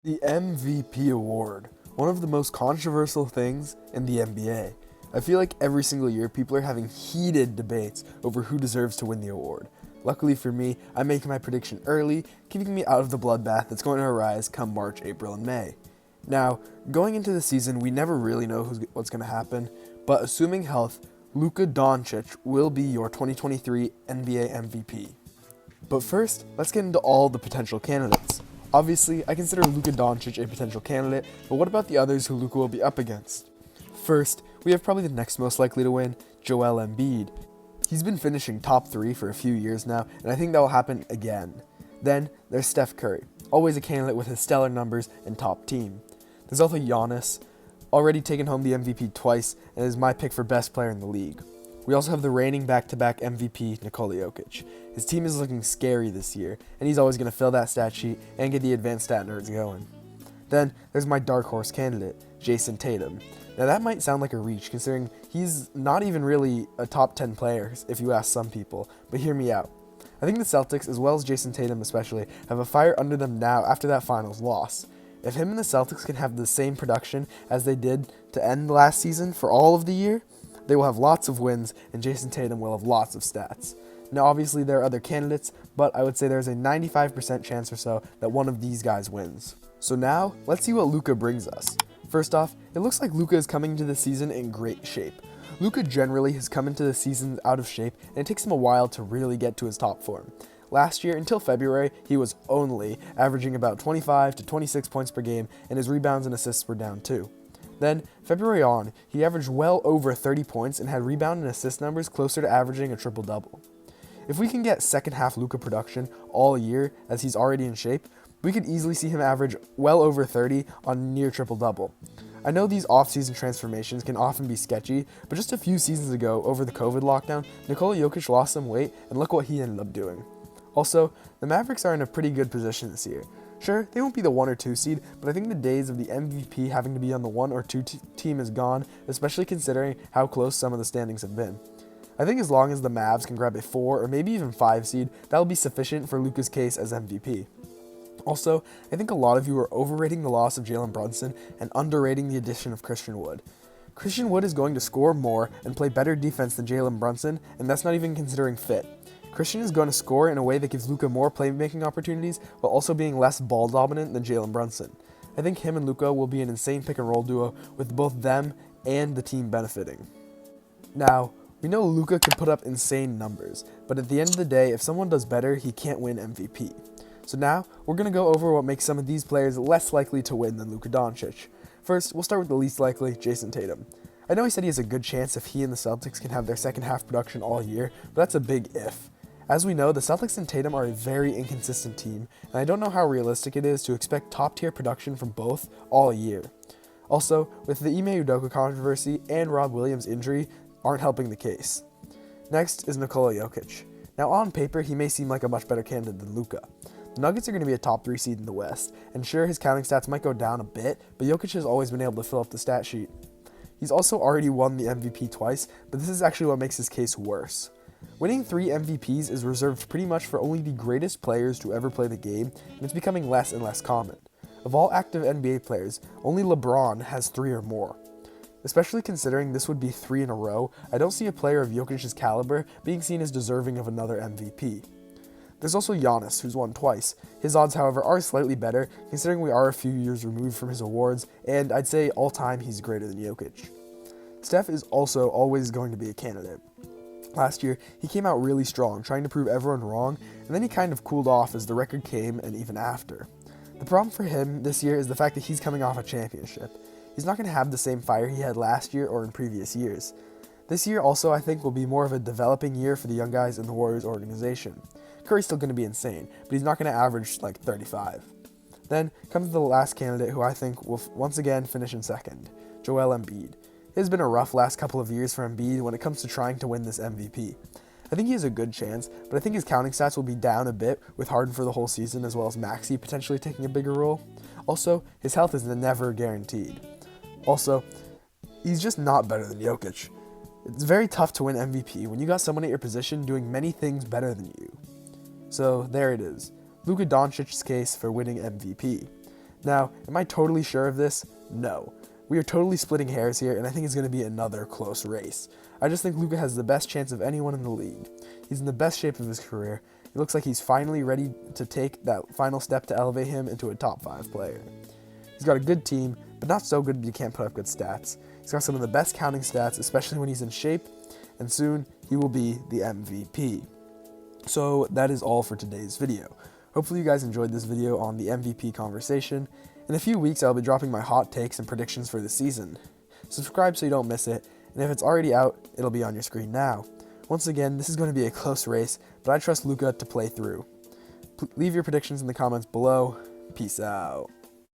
The MVP award, one of the most controversial things in the NBA. I feel like every single year people are having heated debates over who deserves to win the award. Luckily for me, I'm making my prediction early, keeping me out of the bloodbath that's going to arise come March, April, and May. Now, going into the season, we never really know what's going to happen, but assuming health, Luka Doncic will be your 2023 NBA MVP. But first, let's get into all the potential candidates. Obviously, I consider Luka Doncic a potential candidate, but what about the others who Luka will be up against? First, we have probably the next most likely to win, Joel Embiid. He's been finishing top 3 for a few years now, and I think that will happen again. Then, there's Steph Curry, always a candidate with his stellar numbers and top team. There's also Giannis, already taken home the MVP twice, and is my pick for best player in the league. We also have the reigning back-to-back MVP, Nikola Jokic. His team is looking scary this year, and he's always going to fill that stat sheet and get the advanced stat nerds going. Then, there's my dark horse candidate, Jason Tatum. Now that might sound like a reach, considering he's not even really a top 10 player, if you ask some people, but hear me out. I think the Celtics, as well as Jason Tatum especially, have a fire under them now after that finals loss. If him and the Celtics can have the same production as they did to end last season for all of the year, they will have lots of wins, and Jason Tatum will have lots of stats. Now, obviously, there are other candidates, but I would say there's a 95% chance or so that one of these guys wins. So now, let's see what Luka brings us. First off, it looks like Luka is coming into the season in great shape. Luka generally has come into the season out of shape, and it takes him a while to really get to his top form. Last year, until February, he was only averaging about 25 to 26 points per game, and his rebounds and assists were down too. Then, February on, he averaged well over 30 points and had rebound and assist numbers closer to averaging a triple-double. If we can get second half Luka production all year, as he's already in shape, we could easily see him average well over 30 on near triple-double. I know these off-season transformations can often be sketchy, but just a few seasons ago, over the COVID lockdown, Nikola Jokic lost some weight, and look what he ended up doing. Also, the Mavericks are in a pretty good position this year. Sure, they won't be the 1 or 2 seed, but I think the days of the MVP having to be on the 1 or 2 team is gone, especially considering how close some of the standings have been. I think as long as the Mavs can grab a 4 or maybe even 5 seed, that'll be sufficient for Luka's case as MVP. Also, I think a lot of you are overrating the loss of Jalen Brunson and underrating the addition of Christian Wood. Christian Wood is going to score more and play better defense than Jalen Brunson, and that's not even considering fit. Christian is going to score in a way that gives Luka more playmaking opportunities while also being less ball dominant than Jalen Brunson. I think him and Luka will be an insane pick and roll duo with both them and the team benefiting. Now, we know Luka can put up insane numbers, but at the end of the day, if someone does better, he can't win MVP. So now, we're going to go over what makes some of these players less likely to win than Luka Doncic. First, we'll start with the least likely, Jason Tatum. I know he said he has a good chance if he and the Celtics can have their second half production all year, but that's a big if. As we know, the Celtics and Tatum are a very inconsistent team, and I don't know how realistic it is to expect top-tier production from both all year. Also, with the Ime Udoka controversy and Rob Williams' injury aren't helping the case. Next is Nikola Jokic. Now on paper, he may seem like a much better candidate than Luka. The Nuggets are going to be a top 3 seed in the West, and sure, his counting stats might go down a bit, but Jokic has always been able to fill up the stat sheet. He's also already won the MVP twice, but this is actually what makes his case worse. Winning 3 MVPs is reserved pretty much for only the greatest players to ever play the game, and it's becoming less and less common. Of all active NBA players, only LeBron has 3 or more. Especially considering this would be 3 in a row, I don't see a player of Jokic's caliber being seen as deserving of another MVP. There's also Giannis, who's won twice. His odds, however, are slightly better, considering we are a few years removed from his awards, and I'd say all time he's greater than Jokic. Steph is also always going to be a candidate. Last year, he came out really strong, trying to prove everyone wrong, and then he kind of cooled off as the record came and even after. The problem for him this year is the fact that he's coming off a championship. He's not going to have the same fire he had last year or in previous years. This year also, I think, will be more of a developing year for the young guys in the Warriors organization. Curry's still going to be insane, but he's not going to average like 35. Then comes the last candidate who I think will once again finish in second, Joel Embiid. It has been a rough last couple of years for Embiid when it comes to trying to win this MVP. I think he has a good chance, but I think his counting stats will be down a bit with Harden for the whole season as well as Maxey potentially taking a bigger role. Also, his health is never guaranteed. Also, he's just not better than Jokic. It's very tough to win MVP when you got someone at your position doing many things better than you. So there it is, Luka Doncic's case for winning MVP. Now, am I totally sure of this? No. We are totally splitting hairs here, and I think it's going to be another close race. I just think Luka has the best chance of anyone in the league. He's in the best shape of his career. It looks like he's finally ready to take that final step to elevate him into a top 5 player. He's got a good team, but not so good that he can't put up good stats. He's got some of the best counting stats, especially when he's in shape, and soon he will be the MVP. So that is all for today's video. Hopefully you guys enjoyed this video on the MVP conversation. In a few weeks, I'll be dropping my hot takes and predictions for the season. Subscribe so you don't miss it, and if it's already out, it'll be on your screen now. Once again, this is going to be a close race, but I trust Luka to play through. Leave your predictions in the comments below. Peace out.